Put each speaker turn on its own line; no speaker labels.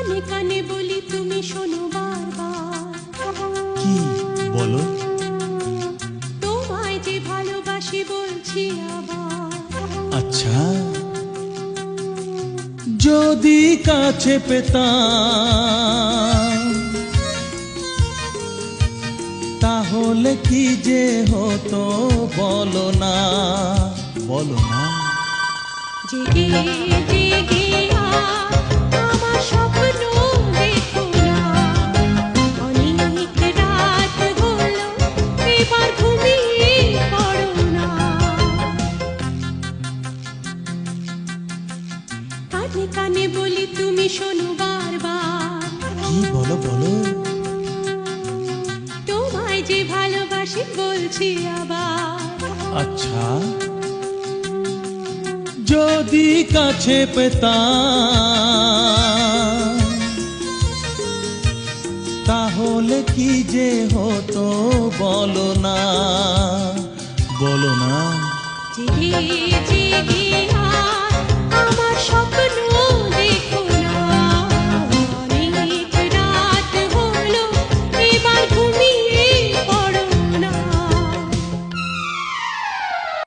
কানে কানে বলি তুমি শোনো বারবার।
কি বলো?
তোমায় যে ভালোবাসি বলছি আবার।
আচ্ছা, যদি কাছে পেতাম তাহলে কি যে হতো বলো না, বলো না।
জেগে জেগে আমার স্বপ্ন দেখো না, অনেক রাত হলো এবার ঘুমিয়ে পড়ো না। কানে কানে বলি তুমি শোনো বারবার।
কি বলো বলো?
তোমায় যে ভালোবাসি বলছি আবার।
আচ্ছা, যদি কাছে পেতাম তাহলে কি যে হতো বলো না, বলো না।
জেগে